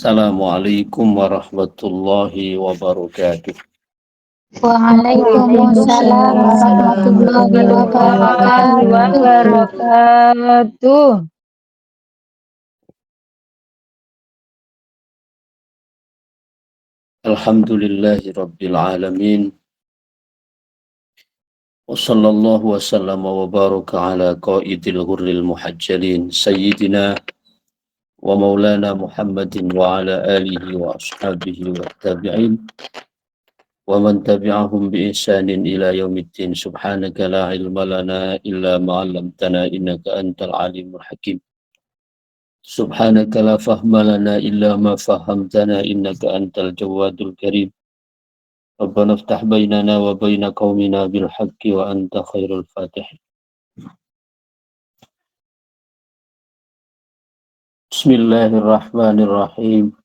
Assalamualaikum warahmatullahi wabarakatuh. Waalaikumsalam warahmatullahi wabarakatuh. Alhamdulillahi rabbil alamin. Wa sallallahu wa sallama wa baraka ala qaidil ghurril muhajjalin sayyidina wa maulana Muhammadin wa ala alihi wa ashabihi wa tabi'in wa man tabi'ahum bi ihsanin ila yaumiddin. Subhanaka la ilma lana illa ma 'allamtana innaka antal alimul hakim. Subhanaka la fahma lana illa ma fahamtana innaka antal jawadul karim. Rabbana iftah bainana wa baina qaumina bil haqqi wa anta khairul fatihin. Bismillahirrahmanirrahim.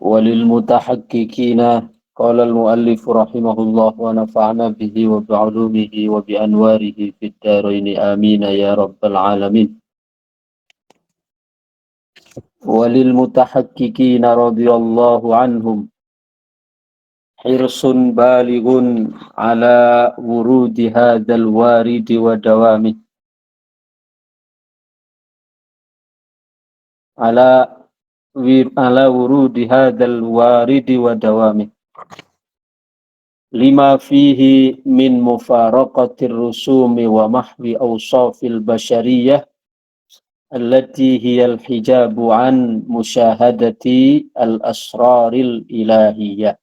Walil mutahakkikina qala al-muallif rahimahullah wa nafa'ana bihi wa bi'ulumihi wa bi anwarihi fid dharain amin ya rabbal alamin. Walil mutahakkikina radhiyallahu anhum hirsun balighun ala wurudi hadzal waridi wa dawami ala wurudi hadzal waridi wa dawami lima fihi min mufaraqatir rusumi wa mahwi awsafil bashariyah allati hiyal hijabu an musyahadati al-asraril ilahiyah.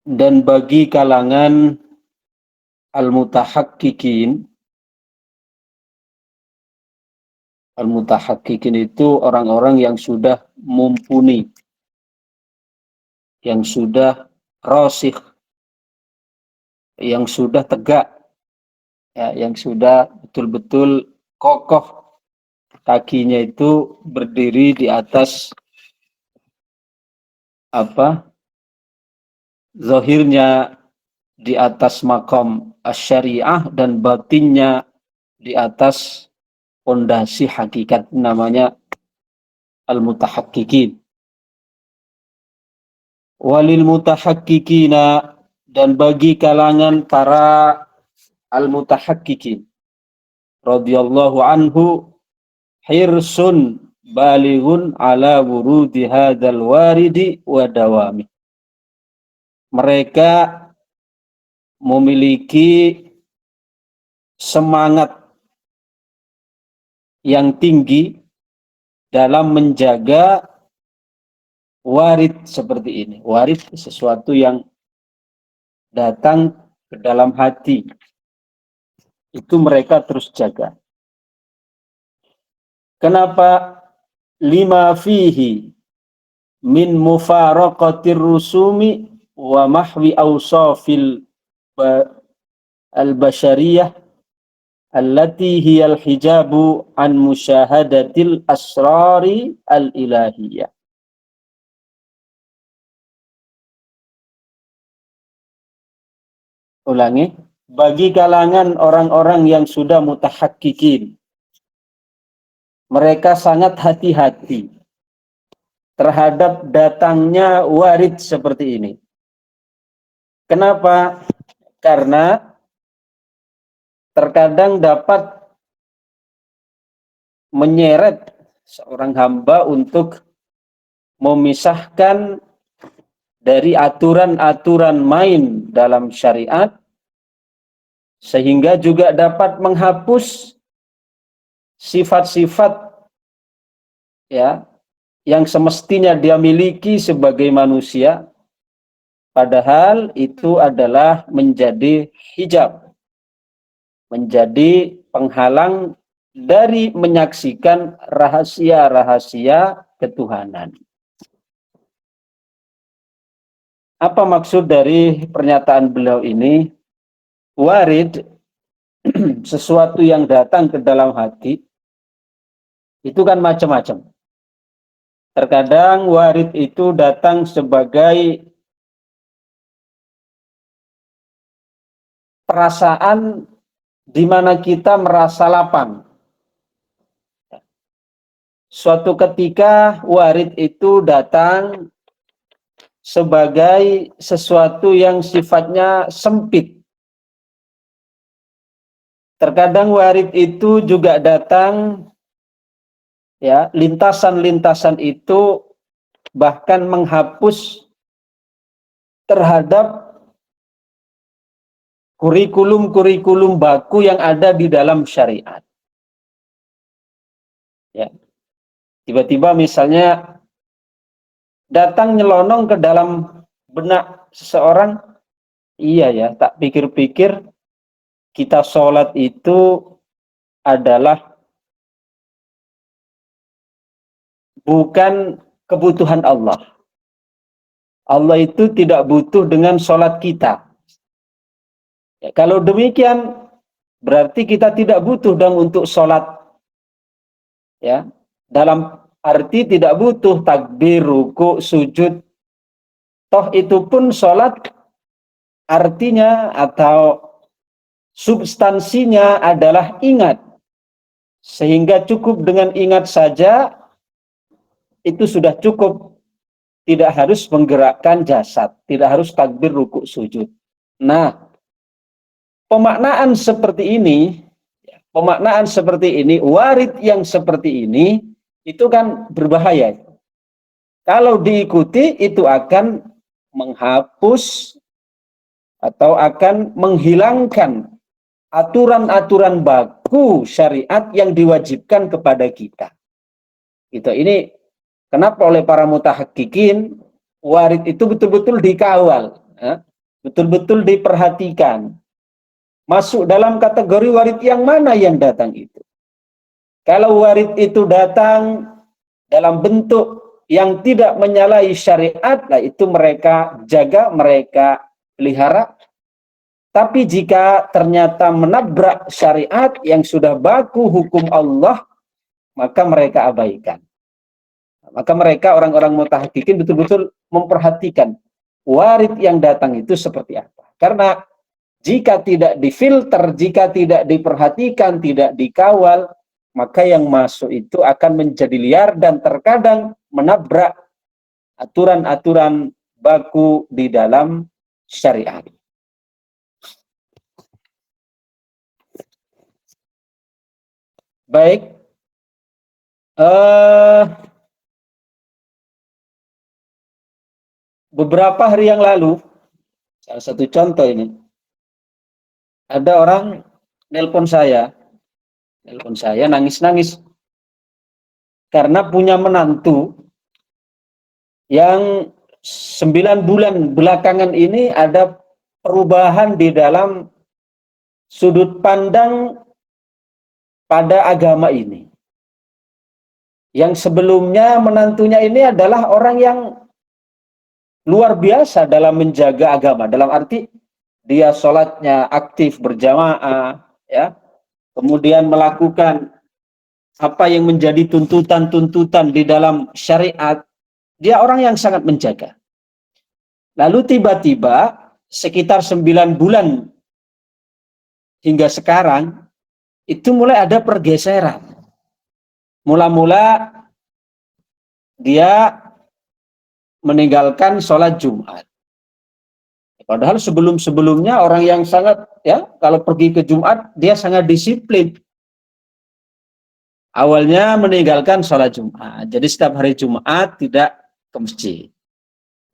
Dan bagi kalangan al-mutahakkikin itu orang-orang yang sudah mumpuni, yang sudah rasikh, yang sudah tegak, ya, yang sudah betul-betul kokoh, kakinya itu berdiri di atas zahirnya di atas maqam asy-syariah dan batinnya di atas pondasi hakikat, namanya al-mutahakkikin. Walil mutahakkikina, dan bagi kalangan para al-mutahakkikin radhiyallahu anhu hirsun balighun ala wurudi hadzal waridi wa dawami. Mereka memiliki semangat yang tinggi dalam menjaga warid seperti ini. Warid sesuatu yang datang ke dalam hati. Itu mereka terus jaga. Kenapa? Lima fihi min mufaraqatir rusumi wa mahwi awsafil al-bashariyah allati hiyal hijabu an musyahadatil asrari al-ilahiyah. Ulangi, bagi kalangan orang-orang yang sudah mutahakkikin, mereka sangat hati-hati terhadap datangnya warid seperti ini. Kenapa? Karena terkadang dapat menyeret seorang hamba untuk memisahkan dari aturan-aturan main dalam syariat, sehingga juga dapat menghapus sifat-sifat, ya, yang semestinya dia miliki sebagai manusia, padahal itu adalah menjadi hijab, menjadi penghalang dari menyaksikan rahasia-rahasia ketuhanan. Apa maksud dari pernyataan beliau ini? Warid, sesuatu yang datang ke dalam hati, itu kan macam-macam. Terkadang warid itu datang sebagai perasaan di mana kita merasa lapang. Suatu ketika warid itu datang sebagai sesuatu yang sifatnya sempit. Terkadang warid itu juga datang, ya, lintasan-lintasan itu bahkan menghapus terhadap kurikulum-kurikulum baku yang ada di dalam syariat. Ya. Tiba-tiba misalnya datang nyelonong ke dalam benak seseorang, iya ya, tak pikir-pikir kita sholat itu adalah bukan kebutuhan Allah. Allah itu tidak butuh dengan sholat kita. Ya, kalau demikian, berarti kita tidak butuh dong untuk sholat. Ya, dalam arti tidak butuh takbir, ruku, sujud. Toh itu pun sholat artinya atau substansinya adalah ingat. Sehingga cukup dengan ingat saja, itu sudah cukup. Tidak harus menggerakkan jasad, tidak harus takbir, ruku, sujud. Nah, pemaknaan seperti ini, warid yang seperti ini, itu kan berbahaya. Kalau diikuti, itu akan menghapus atau akan menghilangkan aturan-aturan baku syariat yang diwajibkan kepada kita. Ini kenapa oleh para mutahaqqiqin warid itu betul-betul dikawal, betul-betul diperhatikan. Masuk dalam kategori warid yang mana yang datang itu. Kalau warid itu datang dalam bentuk yang tidak menyalahi syariat, nah itu mereka jaga, mereka pelihara. Tapi jika ternyata menabrak syariat yang sudah baku hukum Allah, maka mereka abaikan. Maka mereka orang-orang mutahaqqiqin betul-betul memperhatikan warid yang datang itu seperti apa. Karena jika tidak difilter, jika tidak diperhatikan, tidak dikawal, maka yang masuk itu akan menjadi liar dan terkadang menabrak aturan-aturan baku di dalam syariat. Baik. Beberapa hari yang lalu, salah satu contoh ini, ada orang nelpon saya nangis-nangis karena punya menantu yang 9 bulan belakangan ini ada perubahan di dalam sudut pandang pada agama ini. Yang sebelumnya menantunya ini adalah orang yang luar biasa dalam menjaga agama, dalam arti dia sholatnya aktif berjamaah, ya, kemudian melakukan apa yang menjadi tuntutan-tuntutan di dalam syariat. Dia orang yang sangat menjaga. Lalu tiba-tiba sekitar 9 bulan hingga sekarang itu mulai ada pergeseran. Mula-mula dia meninggalkan sholat Jumat. Padahal sebelum-sebelumnya orang yang sangat, ya, kalau pergi ke Jumat dia sangat disiplin. Awalnya meninggalkan sholat Jumat. Jadi setiap hari Jumat tidak ke masjid.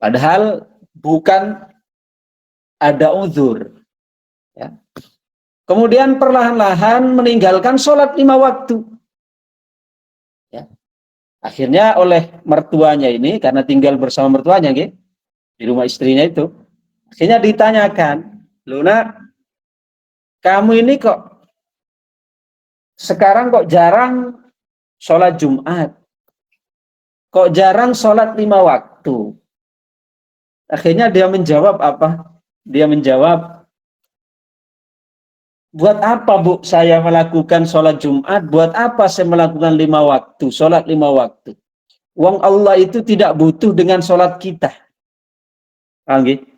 Padahal bukan ada uzur. Ya. Kemudian perlahan-lahan meninggalkan sholat 5 waktu. Ya. Akhirnya oleh mertuanya ini, karena tinggal bersama mertuanya, gitu, di rumah istrinya itu, akhirnya ditanyakan, Luna, kamu ini kok sekarang kok jarang sholat Jumat? Kok jarang sholat 5 waktu? Akhirnya dia menjawab apa? Dia menjawab, buat apa Bu saya melakukan sholat Jumat? Buat apa saya melakukan 5 waktu? Sholat 5 waktu. Wong Allah itu tidak butuh dengan sholat kita.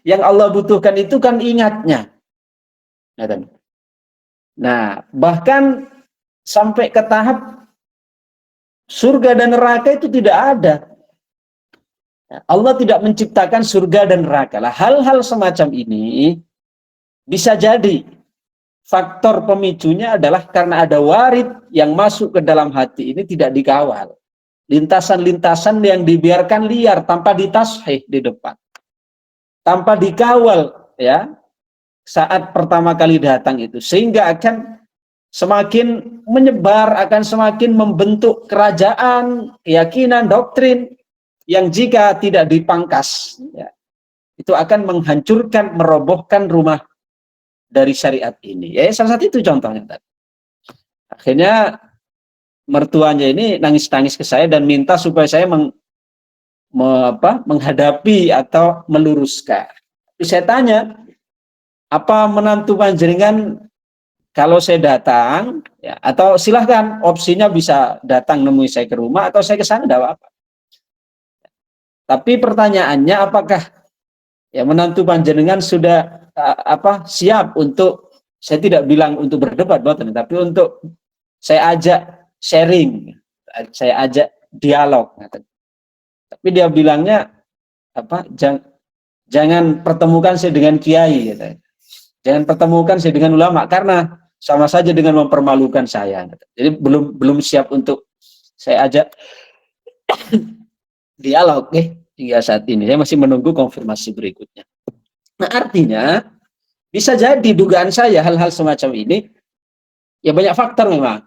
Yang Allah butuhkan itu kan ingatnya. Nah, bahkan sampai ke tahap surga dan neraka itu tidak ada. Allah tidak menciptakan surga dan neraka. Lah, hal-hal semacam ini bisa jadi faktor pemicunya adalah karena ada warid yang masuk ke dalam hati ini tidak dikawal. Lintasan-lintasan yang dibiarkan liar tanpa ditashih di depan. Tanpa dikawal ya saat pertama kali datang itu. Sehingga akan semakin menyebar, akan semakin membentuk kerajaan, keyakinan, doktrin yang jika tidak dipangkas ya, itu akan menghancurkan, merobohkan rumah dari syariat ini. Ya, salah satu itu contohnya tadi. Akhirnya mertuanya ini nangis-nangis ke saya dan minta supaya saya menghadapi atau meluruskan. Tapi saya tanya, apa menantu panjenengan kalau saya datang, ya, atau silahkan opsinya bisa datang nemui saya ke rumah atau saya ke sana, tidak apa-apa. Tapi pertanyaannya, apakah ya menantu panjenengan sudah siap untuk, saya tidak bilang untuk berdebat, tapi untuk saya ajak sharing, saya ajak dialog. Tapi dia bilangnya jangan pertemukan saya dengan kiai, gitu. Jangan pertemukan saya dengan ulama karena sama saja dengan mempermalukan saya. Jadi belum siap untuk saya ajak dialog hingga saat ini. Saya masih menunggu konfirmasi berikutnya. Nah, artinya bisa jadi dugaan saya hal-hal semacam ini ya banyak faktor memang.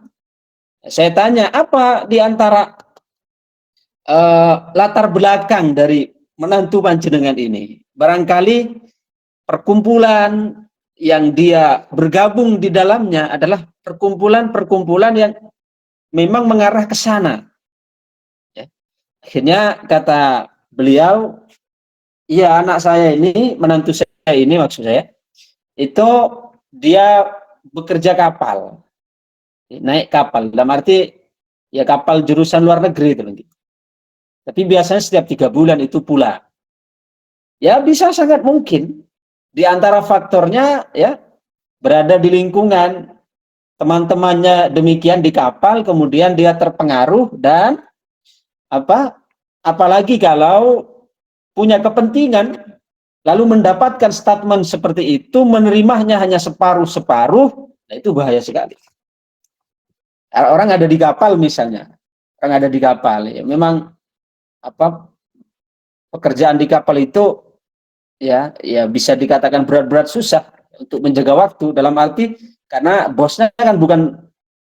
Saya tanya, apa di antara latar belakang dari menantu panjenengan ini? Barangkali perkumpulan yang dia bergabung di dalamnya adalah perkumpulan-perkumpulan yang memang mengarah ke sana. Ya. Akhirnya kata beliau, iya anak saya ini, menantu saya ini maksud saya, itu dia bekerja kapal, naik kapal, dalam arti ya kapal jurusan luar negeri itu. Tapi biasanya setiap 3 bulan itu pulang. Ya bisa sangat mungkin di antara faktornya ya berada di lingkungan teman-temannya demikian di kapal, kemudian dia terpengaruh dan apalagi kalau punya kepentingan lalu mendapatkan statement seperti itu, menerimanya hanya separuh-separuh, nah itu bahaya sekali. Orang ada di kapal misalnya, orang ada di kapal, ya memang pekerjaan di kapal itu ya bisa dikatakan berat-berat susah untuk menjaga waktu, dalam arti karena bosnya kan bukan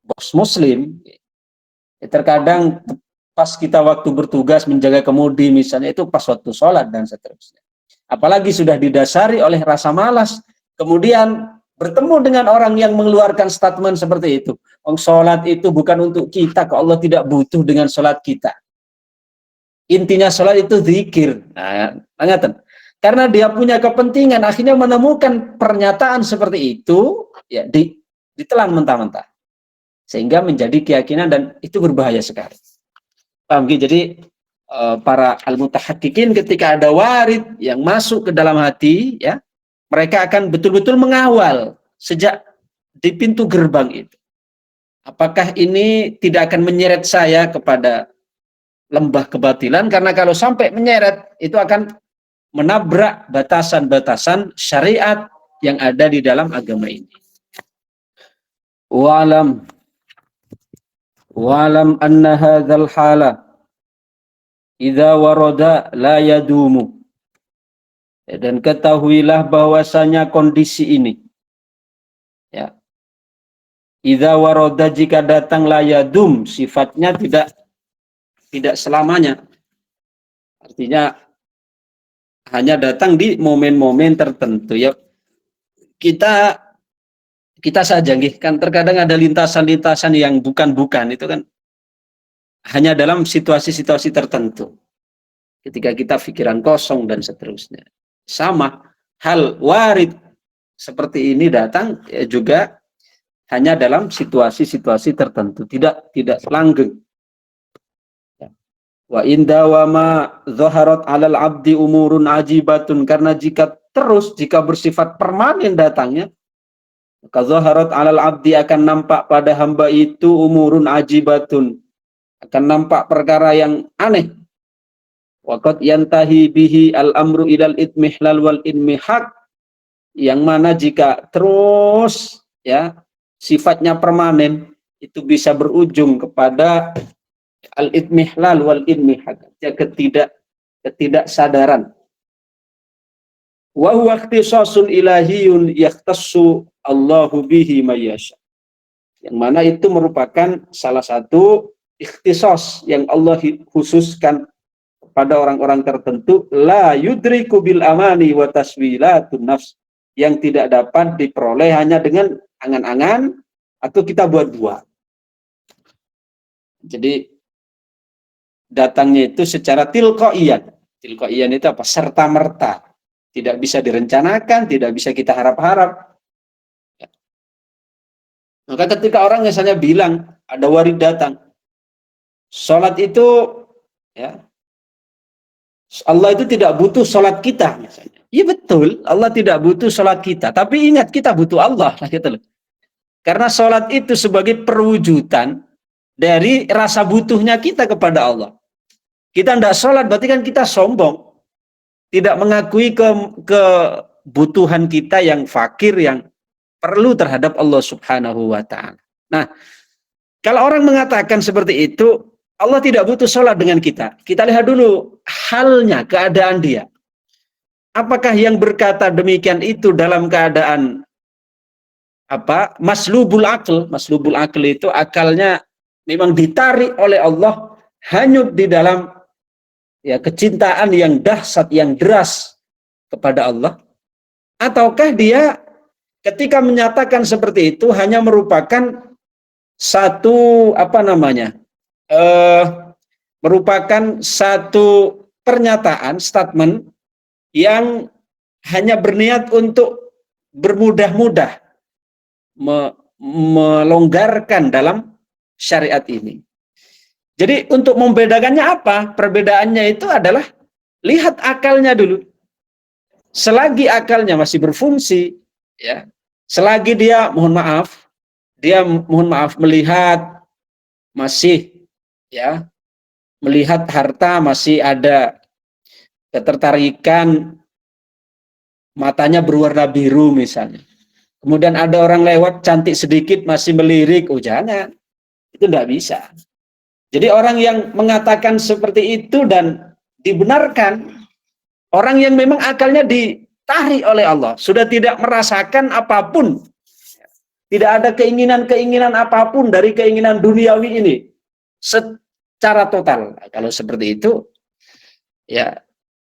bos muslim. Ya, terkadang pas kita waktu bertugas menjaga kemudi misalnya itu pas waktu sholat dan seterusnya. Apalagi sudah didasari oleh rasa malas, kemudian bertemu dengan orang yang mengeluarkan statement seperti itu. Sholat itu bukan untuk kita, kok Allah tidak butuh dengan sholat kita. Intinya sholat itu zikir. Nah, karena dia punya kepentingan, akhirnya menemukan pernyataan seperti itu, ya ditelan mentah-mentah. Sehingga menjadi keyakinan dan itu berbahaya sekali. Paham? Jadi para al-mutahaqqiqin ketika ada warid yang masuk ke dalam hati, ya mereka akan betul-betul mengawal sejak di pintu gerbang itu. Apakah ini tidak akan menyeret saya kepada lembah kebatilan? Karena kalau sampai menyeret, itu akan menabrak batasan-batasan syariat yang ada di dalam agama ini. Wa'lam anna hadzal hala idza warada la yadumu. Dan ketahuilah bahwasanya kondisi ini ya idza warada, jika datang la yadum, sifatnya tidak selamanya. Artinya hanya datang di momen-momen tertentu ya. Kita saja kan terkadang ada lintasan-lintasan yang bukan itu kan hanya dalam situasi-situasi tertentu. Ketika kita pikiran kosong dan seterusnya. Sama hal warid seperti ini datang ya juga hanya dalam situasi-situasi tertentu, tidak langgeng. Wa inda wa ma zaharat 'alal 'abdi umurun ajibatun, karena jika bersifat permanen datangnya, Kazaharat 'alal 'abdi, akan nampak pada hamba itu umurun ajibatun, akan nampak perkara yang aneh. Waqad yantahi bihi al-amru ilal itmihlal wal inmihak, yang mana jika terus ya sifatnya permanen itu bisa berujung kepada al-itmihlal wal inmihak, ya ketidaksadaran. Wa huwa ikhtisasun ilahiyun yakhtassu Allahu bihi mayyasha, yang mana itu merupakan salah satu ikhtisas yang Allah khususkan pada orang-orang tertentu, la yudriku bil amani wa taswilatun nafs, yang tidak dapat diperoleh hanya dengan angan-angan atau kita buat-buat. Jadi datangnya itu secara tilqaiyan. Tilqaiyan itu apa? Serta-merta. Tidak bisa direncanakan, tidak bisa kita harap-harap. Maka ketika orang misalnya bilang ada warid datang, sholat itu ya, Allah itu tidak butuh sholat kita misalnya. Iya betul, Allah tidak butuh sholat kita. Tapi ingat, kita butuh Allah. Gitu loh. Karena sholat itu sebagai perwujudan dari rasa butuhnya kita kepada Allah. Kita tidak sholat berarti kan kita sombong. Tidak mengakui kebutuhan kita yang fakir, yang perlu terhadap Allah Subhanahu wa ta'ala. Nah, kalau orang mengatakan seperti itu, Allah tidak butuh sholat dengan kita. Kita lihat dulu halnya, keadaan dia. Apakah yang berkata demikian itu dalam keadaan apa? Maslubul aql. Maslubul aql itu akalnya memang ditarik oleh Allah, hanyut di dalam ya kecintaan yang dahsyat, yang deras kepada Allah. Ataukah dia ketika menyatakan seperti itu hanya merupakan satu merupakan satu pernyataan, statement yang hanya berniat untuk bermudah-mudah melonggarkan dalam syariat ini. Jadi untuk membedakannya apa? Perbedaannya itu adalah lihat akalnya dulu. Selagi akalnya masih berfungsi, ya, selagi dia mohon maaf melihat masih ya, melihat harta masih ada ketertarikan, matanya berwarna biru misalnya. Kemudian ada orang lewat cantik sedikit masih melirik, oh jangan. Itu tidak bisa. Jadi orang yang mengatakan seperti itu dan dibenarkan, orang yang memang akalnya ditarik oleh Allah, sudah tidak merasakan apapun, tidak ada keinginan-keinginan apapun dari keinginan duniawi ini secara total. Kalau seperti itu, ya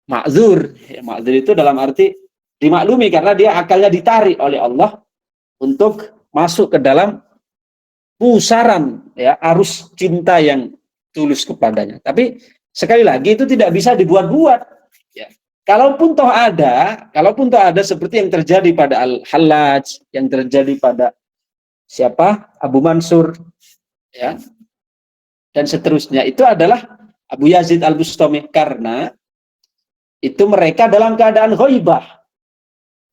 ma'dzur. Ya, ma'dzur itu dalam arti dimaklumi karena dia akalnya ditarik oleh Allah untuk masuk ke dalam pusaran ya arus cinta yang tulus kepadanya. Tapi sekali lagi itu tidak bisa dibuat-buat. Ya. Kalaupun toh ada seperti yang terjadi pada Al-Hallaj, yang terjadi pada siapa? Abu Mansur, ya, dan seterusnya, itu adalah Abu Yazid Al-Bustami, karena itu mereka dalam keadaan ghaibah.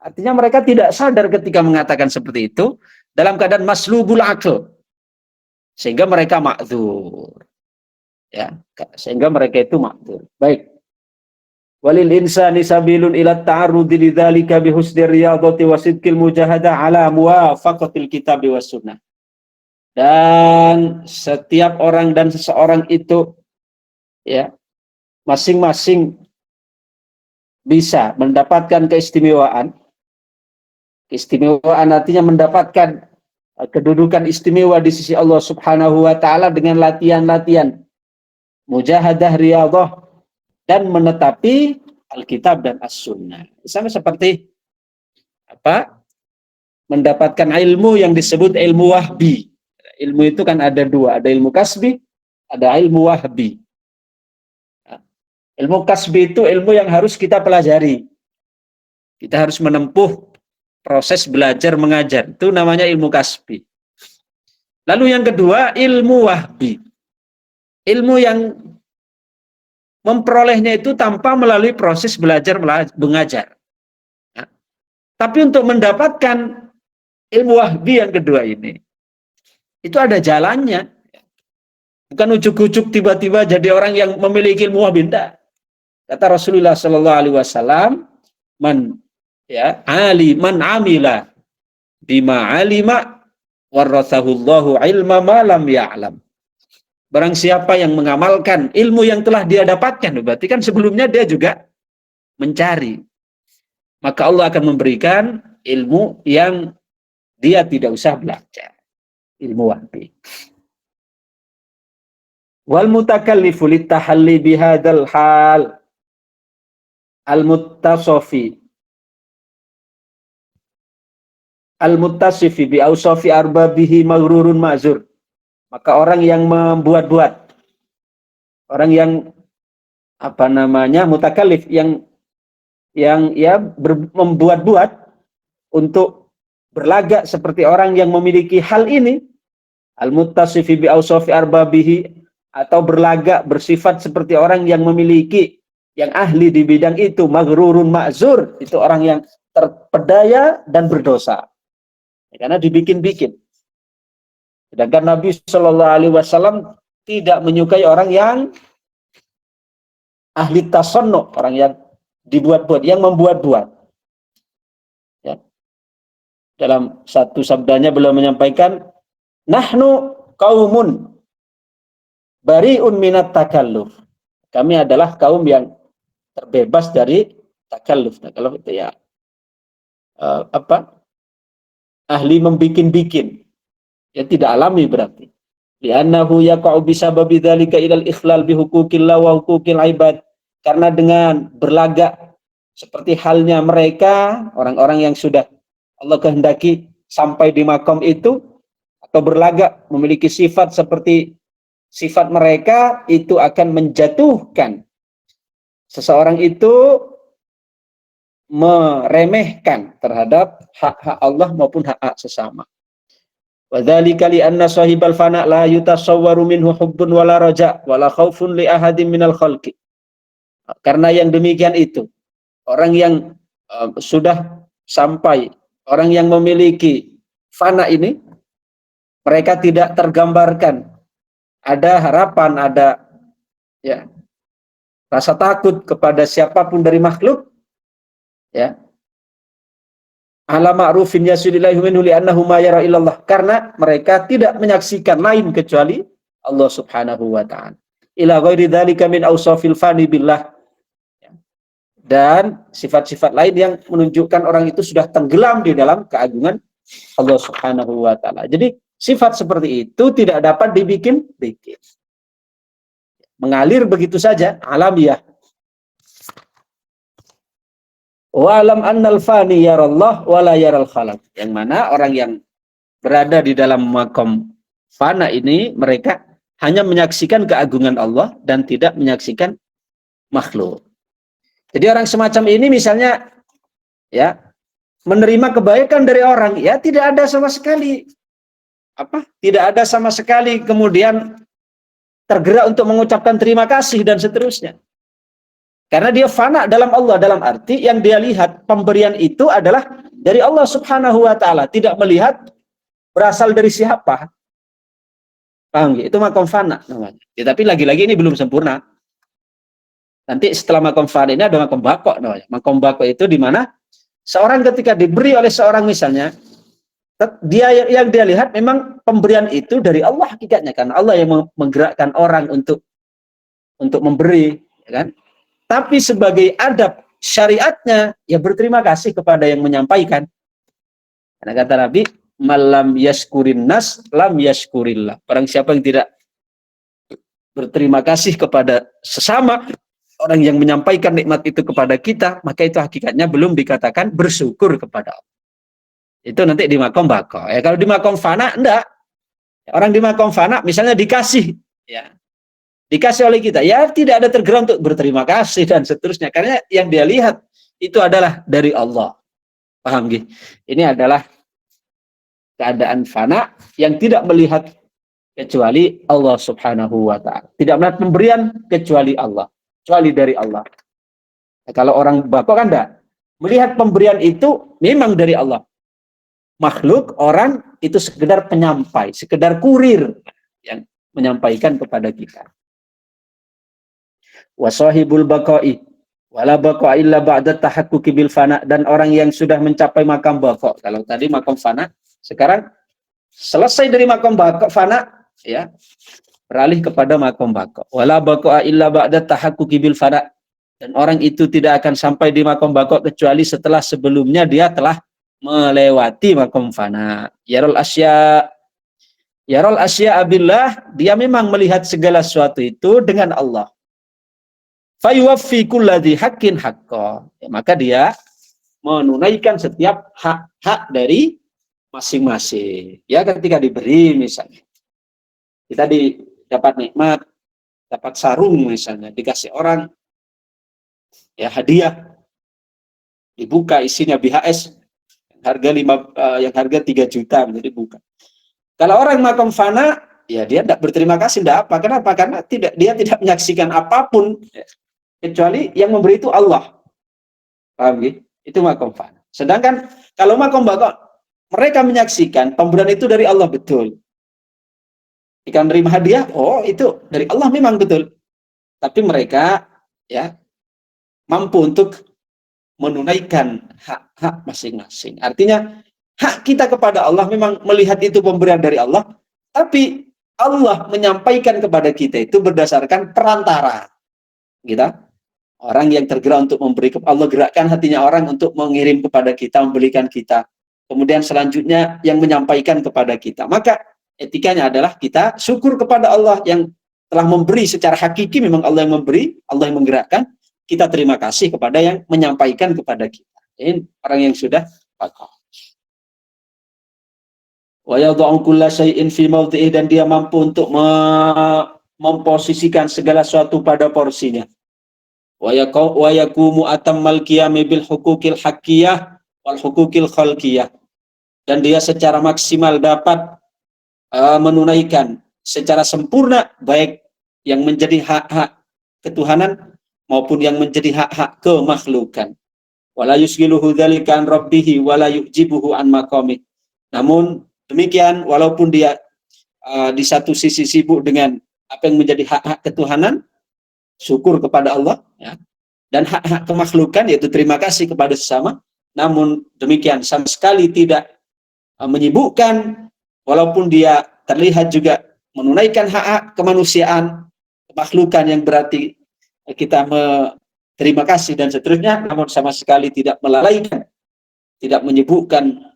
Artinya mereka tidak sadar ketika mengatakan seperti itu, dalam keadaan maslubul aql. Sehingga mereka ma'dzur. Ya, sehingga mereka itu ma'dzur. Baik. Walil insani sabilun ila ta'arrudi lidzalika bi husnir riyadati wa sidqil mujahadah ala muwafaqatil kitab was sunnah. Dan setiap orang dan seseorang itu ya masing-masing bisa mendapatkan keistimewaan. Keistimewaan artinya mendapatkan kedudukan istimewa di sisi Allah Subhanahu wa ta'ala dengan latihan-latihan mujahadah riyadhah dan menetapi Alkitab dan As-Sunnah. Sama seperti apa? Mendapatkan ilmu yang disebut ilmu wahbi. Ilmu itu kan ada dua, ada ilmu kasbi, ada ilmu wahbi. Ilmu kasbi itu ilmu yang harus kita pelajari. Kita harus menempuh proses belajar mengajar, itu namanya ilmu kasbi. Lalu yang kedua, ilmu wahbi. Ilmu yang memperolehnya itu tanpa melalui proses belajar mengajar. Ya. Tapi untuk mendapatkan Ilmu wahbi yang kedua ini, itu ada jalannya. Bukan ujuk-ujuk tiba-tiba jadi orang yang memiliki ilmu wahbi. Tidak. Kata Rasulullah Sallallahu Alaihi Wasallam, man man amila bima alima warasahullahu ilma ma lam ya'lam. Barang siapa yang mengamalkan ilmu yang telah dia dapatkan, berarti kan sebelumnya dia juga mencari. Maka Allah akan memberikan ilmu yang dia tidak usah belajar. Ilmu wahbi. Wal mutakallifu litahalli bihadzal hal al-muttasafi al-muttasifi bi ausafi arbabihi maghrurun ma'zur. Maka orang yang membuat-buat, orang yang mutakallif, yang membuat-buat untuk berlagak seperti orang yang memiliki hal ini, al-muttasifi bi ausafi arbabihi, atau berlagak bersifat seperti orang yang memiliki, yang ahli di bidang itu, maghrurun ma'zur, itu orang yang terpedaya dan berdosa karena dibikin-bikin. Sedangkan Nabi Shallallahu Alaihi Wasallam tidak menyukai orang yang ahli tasannu, orang yang dibuat-buat, yang membuat-buat. Ya. Dalam satu sabdanya beliau menyampaikan, nahnu qaumun bari'un minat takalluf. Kami adalah kaum yang terbebas dari takalluf. Takalluf itu ya ahli membikin-bikin. Ya tidak alami berarti. Li'annahu yaqa'u bisababi dzalika ilal ikhlal bihuquqillah wa huquqil ibad. Karena dengan berlagak seperti halnya mereka, orang-orang yang sudah Allah kehendaki sampai di makom itu, atau berlagak memiliki sifat seperti sifat mereka, itu akan menjatuhkan seseorang itu meremehkan terhadap hak-hak Allah maupun hak-hak sesama. Wa dzalika li anna sahibal fana la yutasawwaru minhu hubbun wala raja wala khaufun li ahadin minal khalqi. Karena yang demikian itu, orang yang sudah sampai, orang yang memiliki fana ini, mereka tidak tergambarkan ada harapan, ada rasa takut kepada siapapun dari makhluk, ala ma'rufin yasulillahi minhu li'annahu ma yara illallah, karena mereka tidak menyaksikan lain kecuali Allah Subhanahu wa ta'ala. Ila ghairi dzalika min awsafil fani billah. Dan sifat-sifat lain yang menunjukkan orang itu sudah tenggelam di dalam keagungan Allah Subhanahu wa ta'ala. Jadi sifat seperti itu tidak dapat dibikin-bikin. Mengalir begitu saja, alamiah. Wa alam annal fani yarallah wa la yaral khalaq. Yang mana orang yang berada di dalam makom fana ini, mereka hanya menyaksikan keagungan Allah dan tidak menyaksikan makhluk. Jadi orang semacam ini misalnya menerima kebaikan dari orang, tidak ada sama sekali tidak ada sama sekali kemudian tergerak untuk mengucapkan terima kasih dan seterusnya. Karena dia fana dalam Allah, dalam arti yang dia lihat pemberian itu adalah dari Allah Subhanahu wa ta'ala, tidak melihat berasal dari siapa. Paham? Itu makom fana namanya. Tapi lagi-lagi ini belum sempurna. Nanti setelah makom fana ini ada makom bako namanya. Makom bako itu di mana seorang ketika diberi oleh seorang misalnya, yang dia lihat memang pemberian itu dari Allah hakikatnya, kan Allah yang menggerakkan orang untuk memberi, kan? Tapi sebagai adab syariatnya, berterima kasih kepada yang menyampaikan. Karena kata Nabi, malam yaskurin nas, lam yaskurillah. Barang siapa yang tidak berterima kasih kepada sesama, orang yang menyampaikan nikmat itu kepada kita, maka itu hakikatnya belum dikatakan bersyukur kepada Allah. Itu nanti di makom bako. Kalau di makom fana, enggak. Orang di makom fana, misalnya dikasih, dikasih oleh kita, tidak ada tergerak untuk berterima kasih dan seterusnya, karena yang dia lihat itu adalah dari Allah. Paham gih? Ini adalah keadaan fana yang tidak melihat kecuali Allah Subhanahu wa ta'ala, tidak melihat pemberian kecuali Allah, kecuali dari Allah. Kalau orang bako kan enggak, melihat pemberian itu memang dari Allah, makhluk, orang itu sekedar penyampai, sekedar kurir yang menyampaikan kepada kita. Wasahibul baqa'i wala baqa illa ba'da tahaqquqi bil fana, dan orang yang sudah mencapai makam baqa. Kalau tadi makam fana, sekarang selesai dari makam baqa fana, ya, beralih kepada makam baqa. Wala baqa illa ba'da tahaqquqi bil fana, dan orang itu tidak akan sampai di makam baqa kecuali setelah sebelumnya dia telah melewati makam fana. Yarul asya abillah, dia memang melihat segala sesuatu itu dengan Allah. Fayuwaffi kulladzi haqqin haqqa, ya, maka dia menunaikan setiap hak-hak dari masing-masing. Ya, ketika diberi misalnya, kita dapat nikmat, dapat sarung misalnya, dikasih orang ya hadiah, dibuka isinya BHS yang harga 3 juta menjadi buka. Kalau orang makam fana, ya dia tidak berterima kasih, tidak apa. Kenapa? Karena dia tidak menyaksikan apapun, ya, kecuali yang memberi itu Allah. Paham gitu? Itu makam fana. Sedangkan kalau makam baqa, mereka menyaksikan pemberian itu dari Allah, betul. Jika menerima hadiah, oh itu dari Allah memang betul. Tapi mereka ya mampu untuk menunaikan hak-hak masing-masing. Artinya hak kita kepada Allah memang melihat itu pemberian dari Allah, tapi Allah menyampaikan kepada kita itu berdasarkan perantara. Gitu. Orang yang tergerak untuk memberi, Allah gerakkan hatinya orang untuk mengirim kepada kita, memberikan kita. Kemudian selanjutnya yang menyampaikan kepada kita. Maka etikanya adalah kita syukur kepada Allah yang telah memberi secara hakiki, memang Allah yang memberi, Allah yang menggerakkan. Kita terima kasih kepada yang menyampaikan kepada kita. Ini orang yang sudah baqa. Wa yadha'u kulla syai'in fi mawdi'i, dan dia mampu untuk memposisikan segala sesuatu pada porsinya. Wa yaqumu atammal qiyami bil huquqil haqqiyah wal huquqil khalqiyah, dan dia secara maksimal dapat menunaikan secara sempurna baik yang menjadi hak-hak ketuhanan maupun yang menjadi hak-hak kemakhlukan. Wala yusghiluhu dzalika an rabbih wala yujibuhu an maqamih. Namun demikian, walaupun dia di satu sisi sibuk dengan apa yang menjadi hak-hak ketuhanan, syukur kepada Allah, ya, dan hak-hak kemakhlukan, yaitu terima kasih kepada sesama, namun demikian sama sekali tidak menyibukkan, walaupun dia terlihat juga menunaikan hak-hak kemanusiaan, kemakhlukan yang berarti kita terima kasih dan seterusnya, namun sama sekali tidak melalaikan, tidak menyibukkan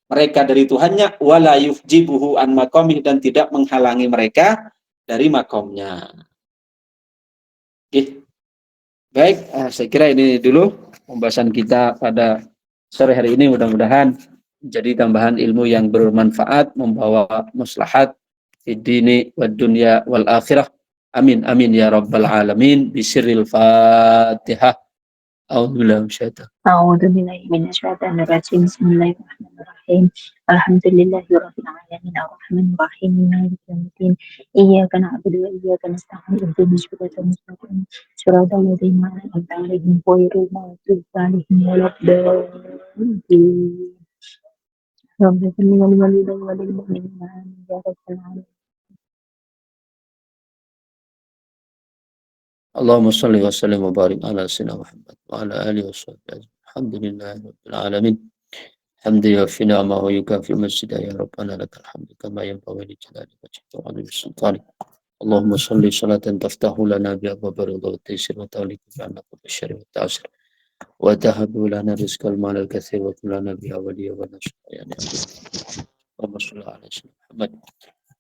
mereka dari Tuhannya, wala yufjibuhu an maqamih, dan tidak menghalangi mereka dari makomnya. Oke. Baik, saya kira ini dulu pembahasan kita pada sore hari ini. Mudah-mudahan menjadi tambahan ilmu yang bermanfaat, membawa maslahat fid dini wad dunya wal akhirah. Amin amin ya rabbal alamin. Bisirril Fatihah. A'udzubillahi minasyaitonir A'udzubillahiminasyaitonirrajim. Bismillahirrahmanirrahim. Alhamdulillahirabbil alamin arrahmanir rahim maliki yaumiddin. Iyyaka na'budu wa iyyaka nasta'in. Ihdinas siratal mustaqim. Siratal ladzina an'amta 'alaihim ghairil maghdubi 'alaihim waladdallin. Rabbil alamin wal mu'minin ya rabbal alamin. Allahumma salli wa sallim wa barik ala sayyidina Muhammad wa ala alihi wa sahbihi. Alhamdulillahi rabbil alamin. Hamdi yafina ma huwa yukafi masjidah ya rabbana lakal hamdu kama yanbaghi li jalali wajhika wa 'azimi sultanik. Allahumma salli salatan taftahu lana bi abwabi ridha wa taysir wa ta'liqu bi anna kulli syarri wa ta'sir wa tahabbu lana rizqal malal katsir wa kulana bi awliya wa nasr ya nabi. Allahumma salli ala sayyidina Muhammad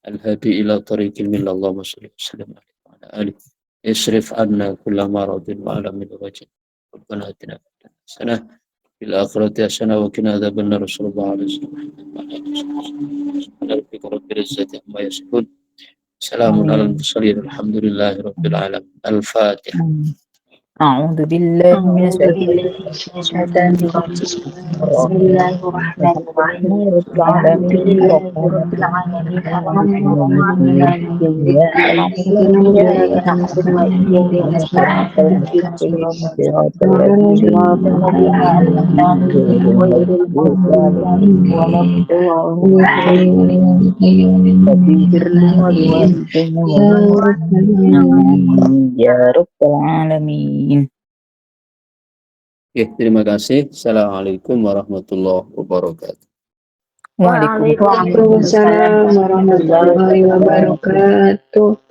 al-hadi ila tariqil millah. Allahumma salli wa sallim alaihi wa ala alihi. Isrif anna kulla maradin wa ala min wajh. Rabbana atina hasanah fil akhirati hasanah wa qina adzabannar. Sallallahu alaihi wasallam. Assalamun alal mursalin. Alhamdulillahi rabbil alamin. Al-Fatihah. أعوذ بالله من أعوذ الشيطان بالله من الشيطان الرجيم بسم الله الرحمن الرحيم الحمد لله رب العالمين الرحمن الرحيم مالك يوم الدين إياك نعبد وإياك نستعين اهدنا صراط الذين أنعمت عليهم غير المغضوب عليهم ولا فاغفر لي الضالين ولوالدي آمين يا رب العالمين. Oke, terima kasih. Assalamualaikum warahmatullahi wabarakatuh. Waalaikumsalam Waalaikumsalam warahmatullahi wabarakatuh.